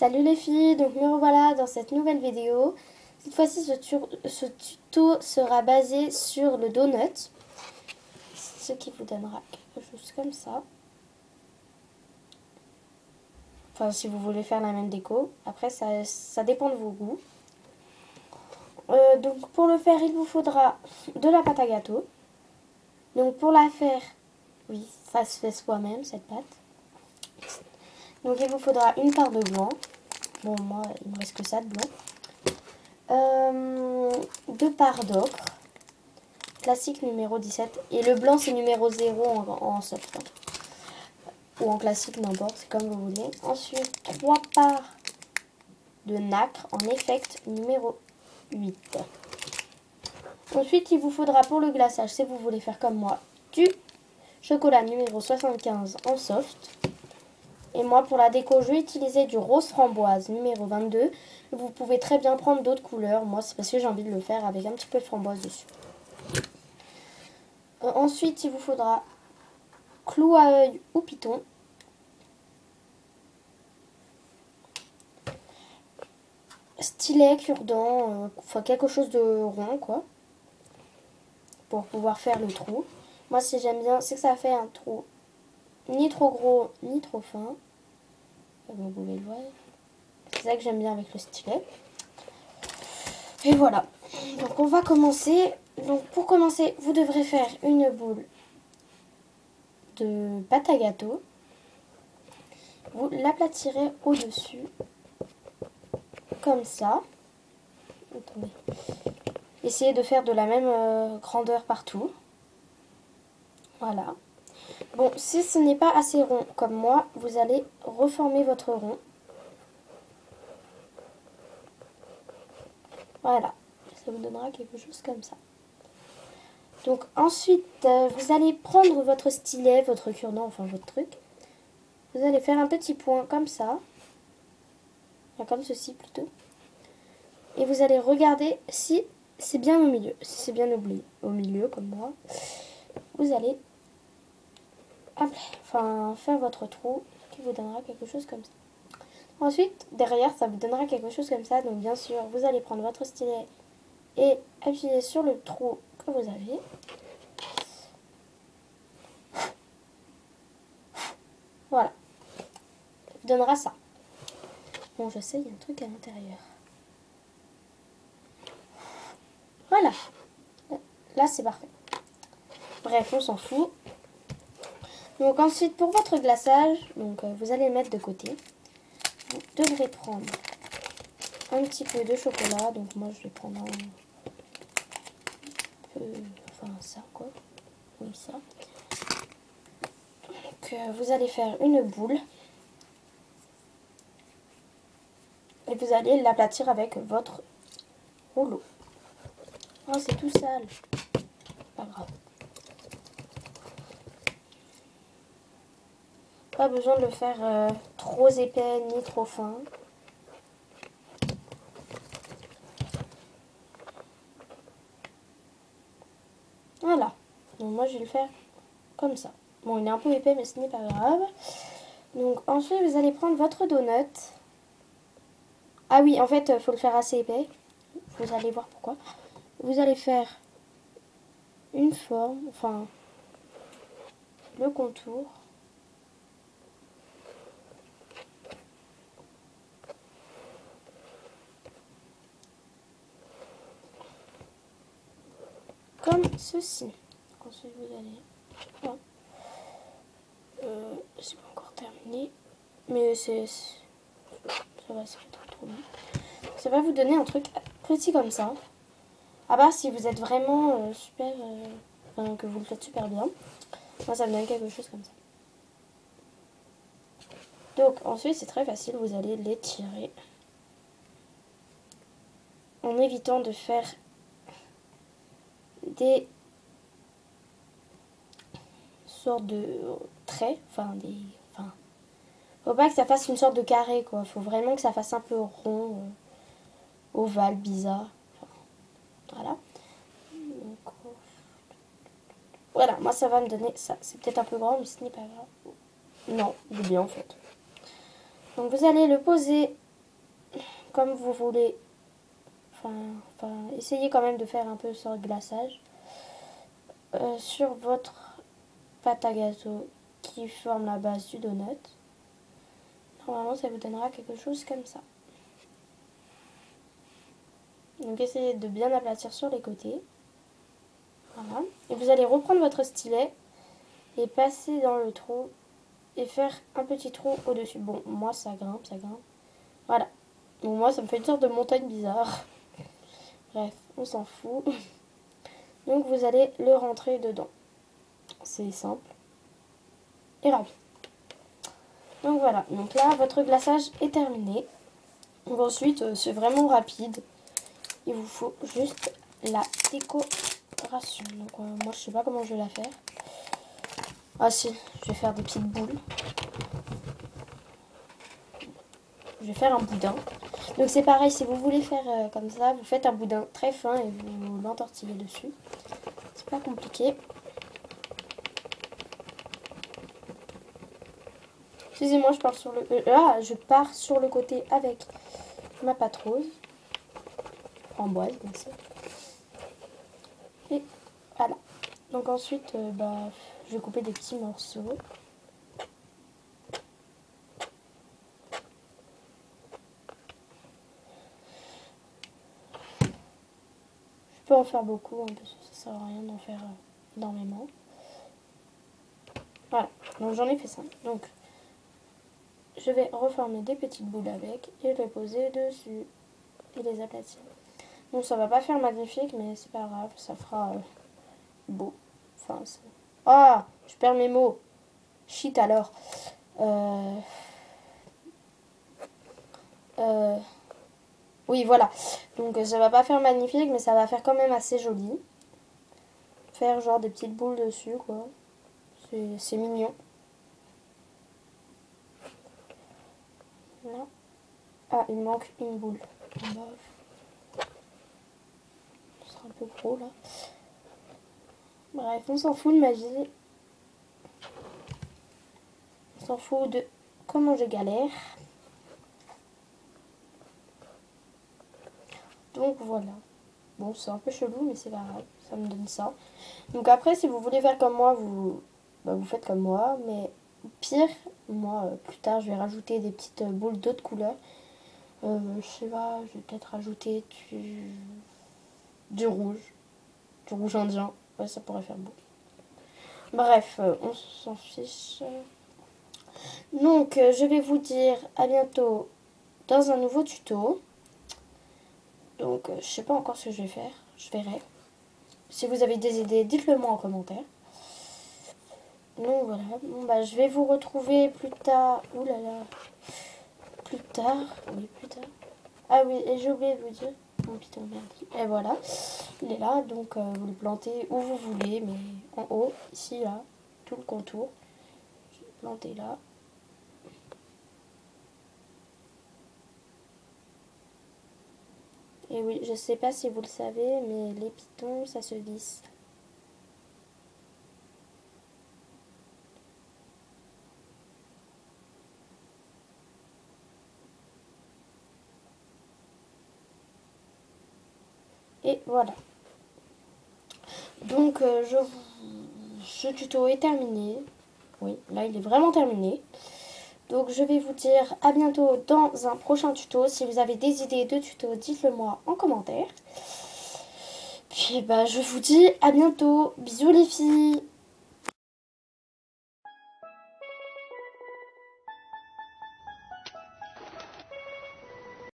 Salut les filles, donc me revoilà dans cette nouvelle vidéo. Cette fois-ci ce tuto sera basé sur le donut, ce qui vous donnera quelque chose comme ça. Enfin si vous voulez faire la même déco, après ça dépend de vos goûts. Donc pour le faire il vous faudra de la pâte à gâteau. Donc pour la faire, oui ça se fait soi-même cette pâte. Donc il vous faudra une part de blanc. Bon moi il me reste que ça de blanc. 2 parts d'ocre, classique numéro 17. Et le blanc c'est numéro 0 en soft. Ou en classique, n'importe, c'est comme vous voulez. Ensuite 3 parts de nacre en effect numéro 8. Ensuite il vous faudra pour le glaçage, si vous voulez faire comme moi, du chocolat numéro 75 en soft. Et moi pour la déco je vais utiliser du rose framboise numéro 22. Vous pouvez très bien prendre d'autres couleurs. Moi c'est parce que j'ai envie de le faire avec un petit peu de framboise dessus. Ensuite il vous faudra clou à œil ou piton. Stylet, cure-dent, enfin quelque chose de rond quoi. Pour pouvoir faire le trou. Moi si j'aime bien c'est que ça fait un trou ni trop gros ni trop fin. Vous pouvez le voir. C'est ça que j'aime bien avec le stylet. Et voilà. Donc on va commencer. Donc pour commencer, vous devrez faire une boule de pâte à gâteau. Vous l'aplatirez au-dessus. Comme ça. Attendez. Essayez de faire de la même grandeur partout. Voilà. Bon, si ce n'est pas assez rond comme moi, vous allez reformer votre rond. Voilà. Ça vous donnera quelque chose comme ça. Donc ensuite, vous allez prendre votre stylet, votre cure-dent, enfin votre truc. Vous allez faire un petit point comme ça. Enfin, comme ceci plutôt. Et vous allez regarder si c'est bien au milieu. Si c'est bien au milieu comme moi, vous allez faire votre trou qui vous donnera quelque chose comme ça. Ensuite, derrière, ça vous donnera quelque chose comme ça. Donc bien sûr, vous allez prendre votre stylet et appuyer sur le trou que vous avez. Voilà. Ça vous donnera ça. Bon, je sais, il y a un truc à l'intérieur. Voilà. Là, c'est parfait. Bref, on s'en fout. Donc ensuite, pour votre glaçage, donc, vous allez le mettre de côté. Vous devrez prendre un petit peu de chocolat. Donc moi, je vais prendre un peu... Enfin, ça, quoi. Oui, ça. Donc, vous allez faire une boule. Et vous allez l'aplatir avec votre rouleau. Oh, c'est tout sale. Pas grave. Pas besoin de le faire trop épais ni trop fin. Voilà. Donc moi je vais le faire comme ça. Bon, il est un peu épais mais ce n'est pas grave. Donc ensuite vous allez prendre votre donut. Ah oui, en fait il faut le faire assez épais. Vous allez voir pourquoi. Vous allez faire une forme, enfin le contour. Comme ceci. Ensuite vous allez... c'est pas encore terminé. Mais ça va, c'est pas trop bien. Ça va vous donner un truc petit comme ça. À part si vous êtes vraiment super... Enfin, que vous le faites super bien. Moi ça me donne quelque chose comme ça. Donc ensuite c'est très facile. Vous allez l'étirer. En évitant de faire des sortes de traits. Faut pas que ça fasse une sorte de carré quoi. Faut vraiment que ça fasse un peu rond, ovale, bizarre. Enfin, voilà. Donc, voilà, moi ça va me donner ça. C'est peut-être un peu grand mais ce n'est pas grave. Non, il est bien en fait. Donc vous allez le poser comme vous voulez, essayez quand même de faire un peu sur le glaçage sur votre pâte à gâteau qui forme la base du donut. Normalement, ça vous donnera quelque chose comme ça. Donc essayez de bien aplatir sur les côtés. Voilà. Et vous allez reprendre votre stylet et passer dans le trou et faire un petit trou au-dessus. Bon, moi ça grimpe, ça grimpe. Voilà. Bon, moi ça me fait une sorte de montagne bizarre. Bref, on s'en fout. Donc vous allez le rentrer dedans. C'est simple et rapide. Donc voilà. Donc là, votre glaçage est terminé. Donc ensuite, c'est vraiment rapide. Il vous faut juste la décoration. Donc moi je sais pas comment je vais la faire. Ah si, je vais faire des petites boules. Je vais faire un boudin. Donc c'est pareil, si vous voulez faire comme ça, vous faites un boudin très fin et vous l'entortillez dessus. C'est pas compliqué. Excusez-moi, je pars sur le côté avec ma pâte rose. Framboise, bien sûr. Et voilà. Donc ensuite, je vais couper des petits morceaux. Je peux en faire beaucoup, parce que ça sert à rien d'en faire énormément. Voilà, donc j'en ai fait 5. Donc je vais reformer des petites boules avec et les poser dessus et les aplatir. Bon, ça va pas faire magnifique, mais c'est pas grave, ça fera beau. Enfin, ah, je perds mes mots. Shit alors. Oui, voilà. Donc ça va pas faire magnifique, mais ça va faire quand même assez joli. Faire genre des petites boules dessus, quoi. C'est mignon. Là. Ah, il manque une boule. Ce sera un peu gros, là. Bref, on s'en fout de magie. On s'en fout de comment je galère. Donc voilà. Bon, c'est un peu chelou, mais c'est pas grave. Ça me donne ça. Donc après, si vous voulez faire comme moi, vous faites comme moi. Mais pire, moi, plus tard, je vais rajouter des petites boules d'autres couleurs. Je sais pas, je vais peut-être rajouter du rouge. Du rouge indien. Ouais, ça pourrait faire beau. Bref, on s'en fiche. Donc, je vais vous dire à bientôt dans un nouveau tuto. Donc, je sais pas encore ce que je vais faire. Je verrai. Si vous avez des idées, dites-le moi en commentaire. Donc voilà. Bon, je vais vous retrouver plus tard. Ouh là là. Plus tard. Oui, plus tard. Ah oui, et j'ai oublié de vous dire. Mon piton merde. Et voilà. Il est là. Donc, vous le plantez où vous voulez. Mais en haut, ici, là. Tout le contour. Je vais le planter là. Et oui, je sais pas si vous le savez, mais les pitons, ça se visse. Et voilà. Donc, ce tuto est terminé. Oui, là, il est vraiment terminé. Donc, je vais vous dire à bientôt dans un prochain tuto. Si vous avez des idées de tuto, dites-le moi en commentaire. Puis, je vous dis à bientôt. Bisous les filles.